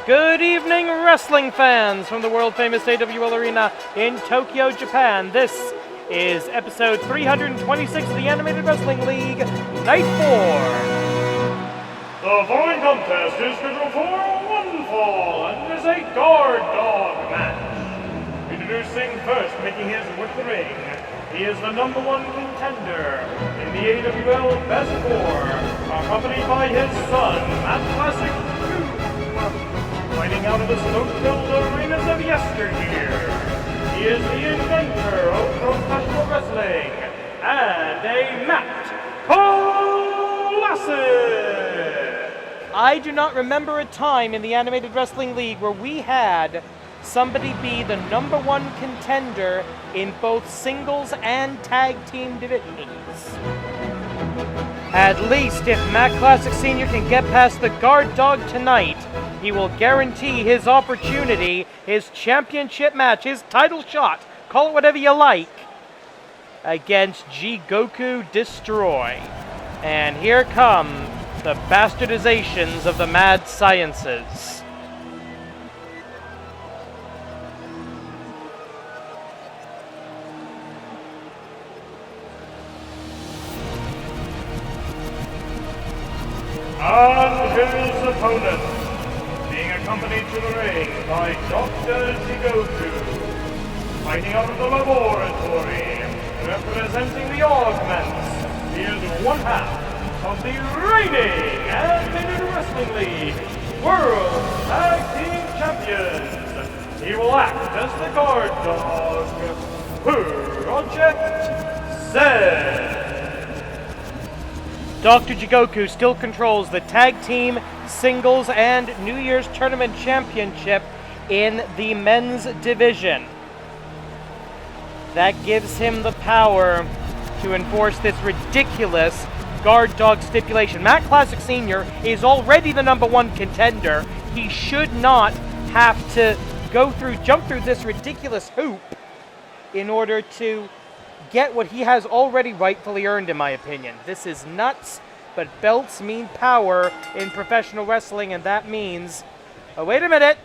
Good evening, wrestling fans from the world-famous AWL Arena in Tokyo, Japan. This is episode 326 of the Animated Wrestling League, Night 4. The following contest is scheduled for one fall and is a guard dog match. Introducing first, making his way to the ring, he is the #1 contender in the AWL Best Four, accompanied by his son, Matt Classic. Fighting out of the smoke-filled arenas of yesteryear, he is the inventor of professional wrestling and a Matt Classic. I do not remember a time in the Animated Wrestling League where we had somebody be the #1 contender in both singles and tag team divisions. At least if Matt Classic Sr. can get past the guard dog tonight, he will guarantee his opportunity, his championship match, his title shot, call it whatever you like, against Jigoku Destroy. And here come the bastardizations of the mad sciences. And his opponent, being accompanied to the ring by Dr. Jigoku, fighting out of the laboratory, representing the Augments, he is one half of the reigning Animated Wrestling League World Tag Team Champions. He will act as the guard dog, Project Z. Dr. Jigoku still controls the tag team, singles, and New Year's Tournament Championship in the men's division. That gives him the power to enforce this ridiculous guard dog stipulation. Matt Classic Sr. is already the #1 contender. He should not have to jump through this ridiculous hoop in order to get what he has already rightfully earned, in my opinion. This is nuts, but belts mean power in professional wrestling, and that means... Oh, wait a minute!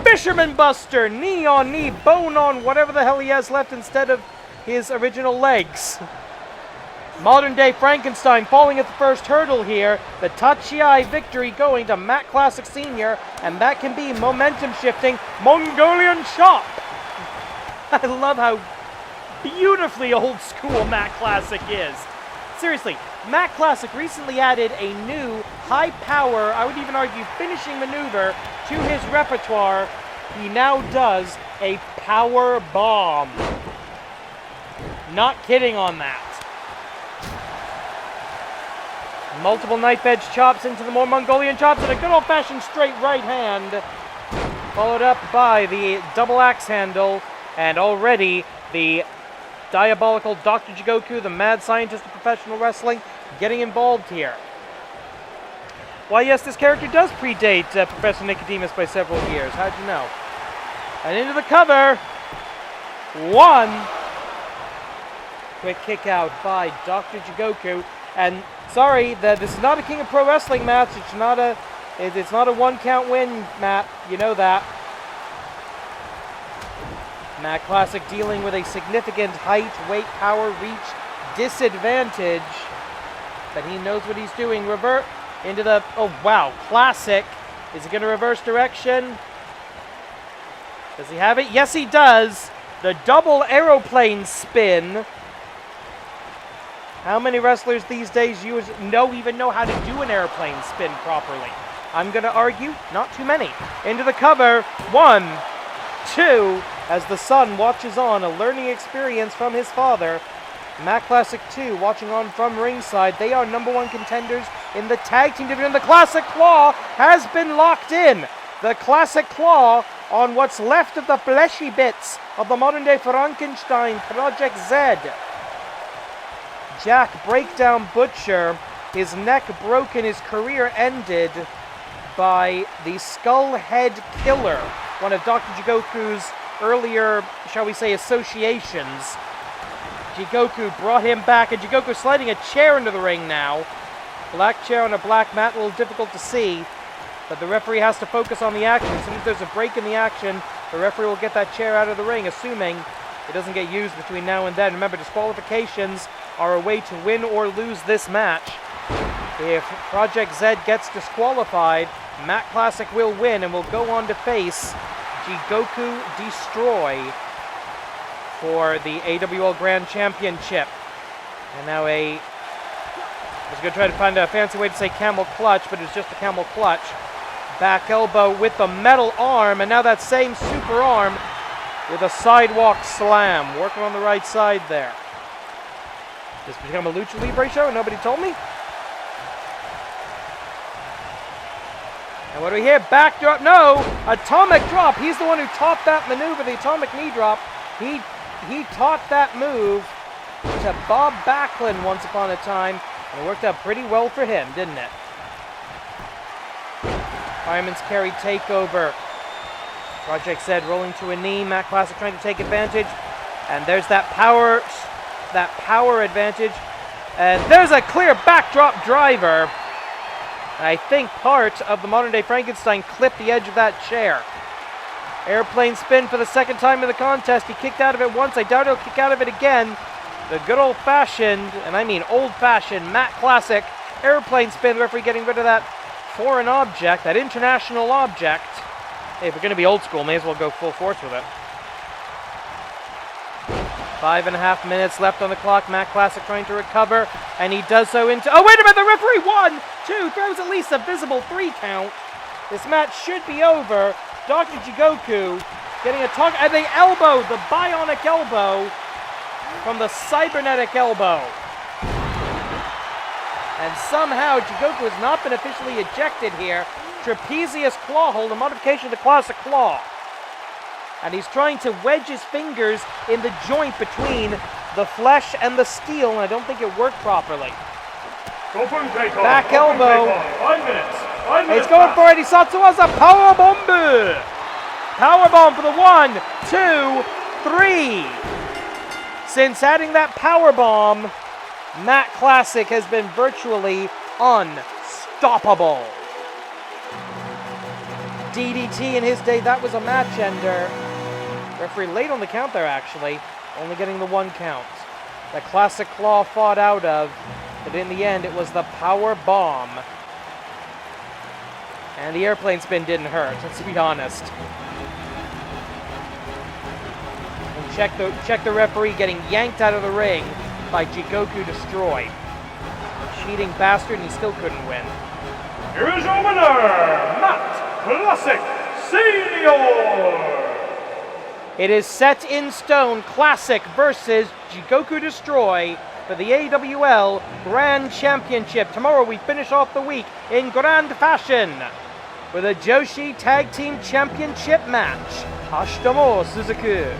Fisherman Buster! Knee on knee, bone on whatever the hell he has left instead of his original legs. Modern day Frankenstein falling at the first hurdle here. The Tachiai victory going to Matt Classic Sr., and that can be momentum shifting Mongolian chop! I love how beautifully old school Matt Classic is. Seriously, Matt Classic recently added a new high power, I would even argue finishing maneuver to his repertoire. He now does a power bomb. Not kidding on that. Multiple knife edge chops into the more Mongolian chops and a good old fashioned straight right hand. Followed up by the double axe handle, and already the diabolical Dr. Jigoku, the mad scientist of professional wrestling, getting involved here. Why, yes, this character does predate Professor Nicodemus by several years. How'd you know? And into the cover. One. Quick kick out by Dr. Jigoku. And sorry, this is not a King of Pro Wrestling match. It's not a one count win, Matt. You know that. Matt Classic dealing with a significant height, weight, power, reach disadvantage. But he knows what he's doing. Revert into the... Oh, wow. Classic. Is he going to reverse direction? Does he have it? Yes, he does. The double aeroplane spin. How many wrestlers these days even know how to do an airplane spin properly? I'm going to argue, not too many. Into the cover. 1, 2... As the son watches on, a learning experience from his father. Matt Classic 2 watching on from ringside. They are #1 contenders in the tag team division. The Classic Claw has been locked in. The Classic Claw on what's left of the fleshy bits of the modern day Frankenstein, Project Z. Jack Breakdown Butcher, his neck broken, his career ended by the Skullhead Killer, one of Dr. Jigoku's earlier, shall we say, associations. Jigoku brought him back, and Jigoku sliding a chair into the ring now. Black chair on a black mat, a little difficult to see. but the referee has to focus on the action. As soon as there's a break in the action, the referee will get that chair out of the ring, assuming it doesn't get used between now and then. Remember, disqualifications are a way to win or lose this match. If Project Z gets disqualified, Matt Classic will win and will go on to face Jigoku Destroy for the AWL Grand Championship. And now I was going to try to find a fancy way to say camel clutch, but it's just a camel clutch. Back elbow with the metal arm, and now that same super arm with a sidewalk slam. Working on the right side there. This become a Lucha Libre show and nobody told me? And what do we hear? Backdrop, no! Atomic drop. He's the one who taught that maneuver, the atomic knee drop. He taught that move to Bob Backlund once upon a time, and it worked out pretty well for him, didn't it? Fireman's carry takeover. Project Z rolling to a knee. Matt Classic trying to take advantage, and there's that power advantage, and there's a clear backdrop driver. I think part of the modern-day Frankenstein clipped the edge of that chair. Airplane spin for the second time in the contest. He kicked out of it once. I doubt he'll kick out of it again. The good old-fashioned, and I mean old-fashioned, Matt Classic airplane spin. The referee getting rid of that foreign object, that international object. Hey, if we're going to be old school, may as well go full force with it. 5.5 minutes left on the clock. Matt Classic trying to recover, and he does so into... Oh, wait a minute! The referee 1, 2, throws at least a visible 3 count. This match should be over. Dr. Jigoku getting a talk, and the elbow, the bionic elbow from the cybernetic elbow. And somehow Jigoku has not been officially ejected here. Trapezius claw hold, a modification of the classic claw. And he's trying to wedge his fingers in the joint between the flesh and the steel, and I don't think it worked properly. Back elbow. 5 minutes. He's going for it. He saw Tsuwaza power bomb. Power bomb for the 1, 2, 3. Since adding that power bomb, Matt Classic has been virtually unstoppable. DDT in his day, that was a match ender. Referee late on the count there, actually, only getting the 1 count. The classic claw fought out of, but in the end, it was the power bomb. And the airplane spin didn't hurt, let's be honest. And check the referee getting yanked out of the ring by Jigoku Destroy. Cheating bastard, and he still couldn't win. Here is your winner, Matt Classic Senior! It is set in stone, Classic versus Jigoku Destroy for the AWL Grand Championship. Tomorrow we finish off the week in grand fashion with a Joshi Tag Team Championship match. Ashita mo suzuku.